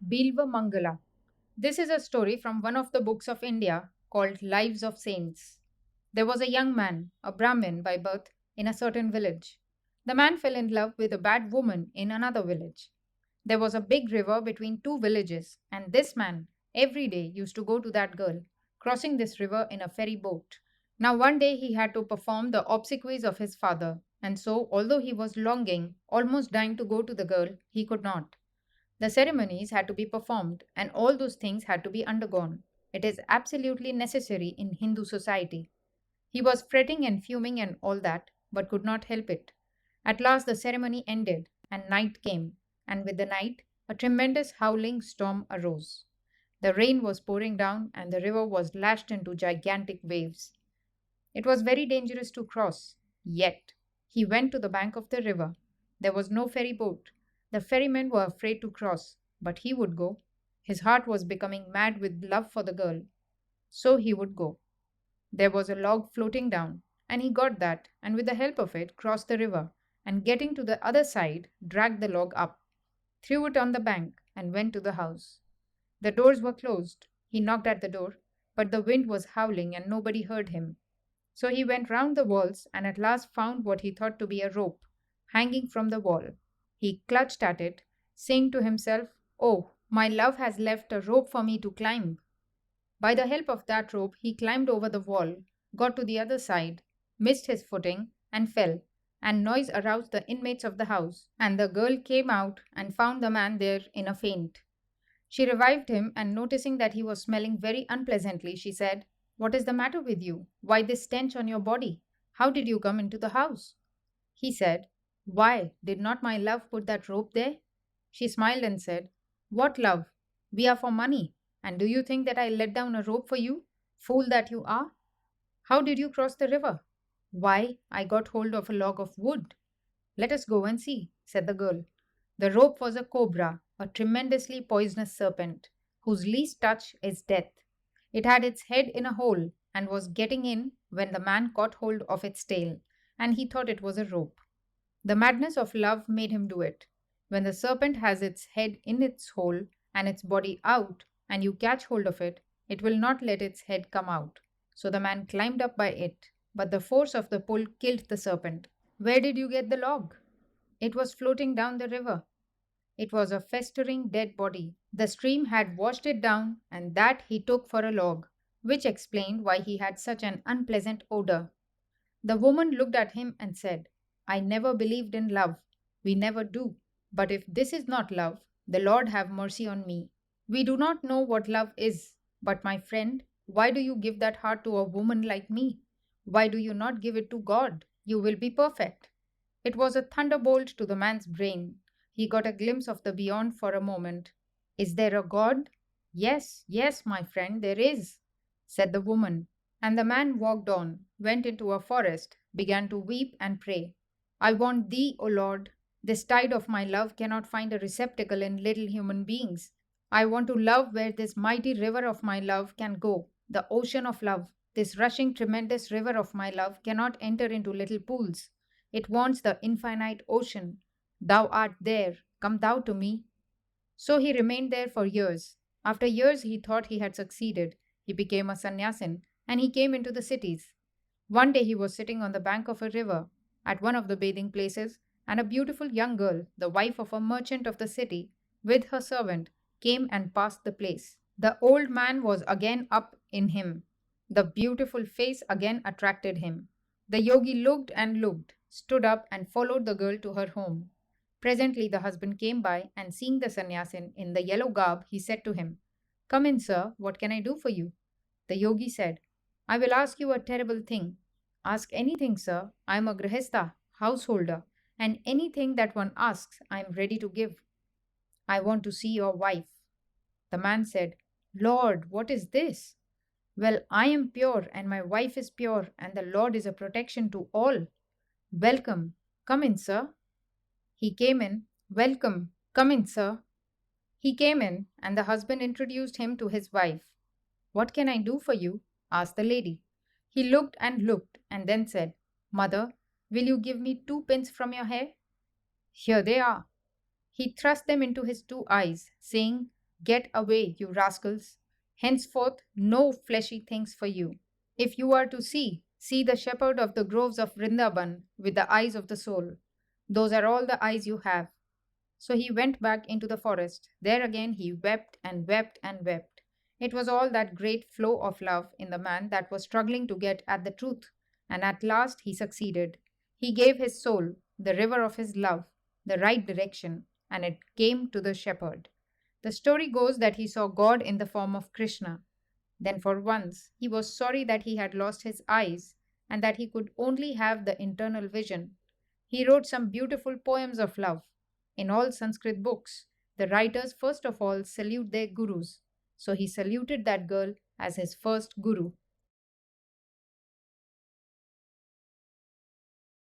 Vilvamangala. This is a story from one of the books of India called Lives of Saints. There was a young man, a Brahmin by birth, in a certain village. The man fell in love with a bad woman in another village. There was a big river between two villages, and this man every day used to go to that girl, crossing this river in a ferry boat. Now, one day he had to perform the obsequies of his father, and so, although he was longing, almost dying to go to the girl, he could not. The ceremonies had to be performed, and all those things had to be undergone. It is absolutely necessary in Hindu society. He was fretting and fuming and all that, but could not help it. At last the ceremony ended, and night came, and with the night a tremendous howling storm arose. The rain was pouring down, and the river was lashed into gigantic waves. It was very dangerous to cross. Yet he went to the bank of the river. There was no ferry boat. The ferrymen were afraid to cross, but he would go. His heart was becoming mad with love for the girl. So he would go. There was a log floating down, and he got that, and with the help of it crossed the river, and getting to the other side, dragged the log up, threw it on the bank, and went to the house. The doors were closed. He knocked at the door, but the wind was howling and nobody heard him. So he went round the walls and at last found what he thought to be a rope hanging from the wall. He clutched at it, saying to himself, "Oh, my love has left a rope for me to climb." By the help of that rope, he climbed over the wall, got to the other side, missed his footing, and fell. And noise aroused the inmates of the house, and the girl came out and found the man there in a faint. She revived him, and noticing that he was smelling very unpleasantly, she said, "What is the matter with you? Why this stench on your body? How did you come into the house?" He said, "Why, did not my love put that rope there?" She smiled and said, "What love? We are for money. And do you think that I let down a rope for you? Fool that you are! How did you cross the river?" "Why, I got hold of a log of wood." "Let us go and see," said the girl. The rope was a cobra, a tremendously poisonous serpent, whose least touch is death. It had its head in a hole and was getting in when the man caught hold of its tail, and he thought it was a rope. The madness of love made him do it. When the serpent has its head in its hole and its body out, and you catch hold of it, it will not let its head come out. So the man climbed up by it, but the force of the pull killed the serpent. "Where did you get the log?" "It was floating down the river." It was a festering dead body. The stream had washed it down, and that he took for a log, which explained why he had such an unpleasant odor. The woman looked at him and said, "I never believed in love. We never do. But if this is not love, the Lord have mercy on me. We do not know what love is. But my friend, why do you give that heart to a woman like me? Why do you not give it to God? You will be perfect." It was a thunderbolt to the man's brain. He got a glimpse of the beyond for a moment. "Is there a God?" "Yes, yes, my friend, there is," said the woman. And the man walked on, went into a forest, began to weep and pray. "I want thee, O Lord. This tide of my love cannot find a receptacle in little human beings. I want to love where this mighty river of my love can go, the ocean of love. This rushing, tremendous river of my love cannot enter into little pools. It wants the infinite ocean. Thou art there, come thou to me." So he remained there for years. After years, he thought he had succeeded. He became a sannyasin and he came into the cities. One day he was sitting on the bank of a river at one of the bathing places, and a beautiful young girl, the wife of a merchant of the city, with her servant, came and passed the place. The old man was again up in him. The beautiful face again attracted him. The yogi looked and looked, stood up, and followed the girl to her home. Presently the husband came by, and seeing the sannyasin in the yellow garb, he said to him, "Come in, sir, what can I do for you?" The yogi said, "I will ask you a terrible thing." "Ask anything, sir. I am a grihastha, householder, and anything that one asks I am ready to give." "I want to see your wife." The man said, "Lord, what is this?" "Well, I am pure, and my wife is pure, and the Lord is a protection to all." "Welcome. Come in, sir." He came in. "Welcome. Come in, sir." He came in, and the husband introduced him to his wife. "What can I do for you?" asked the lady. He looked and then said, "Mother, will you give me 2 pins from your hair?" "Here they are." He thrust them into his two eyes, saying, Get away, you rascals. Henceforth, no fleshy things for you. If you are to see, see the shepherd of the groves of Vrindaban with the eyes of the soul. Those are all the eyes you have. So he went back into the forest. There again he wept and wept and wept. It was all that great flow of love in the man that was struggling to get at the truth. And at last he succeeded. He gave his soul, the river of his love, the right direction, and it came to the shepherd. The story goes that he saw God in the form of Krishna. Then, for once, he was sorry that he had lost his eyes and that he could only have the internal vision. He wrote some beautiful poems of love. In all Sanskrit books, the writers first of all salute their gurus. So he saluted that girl as his first guru.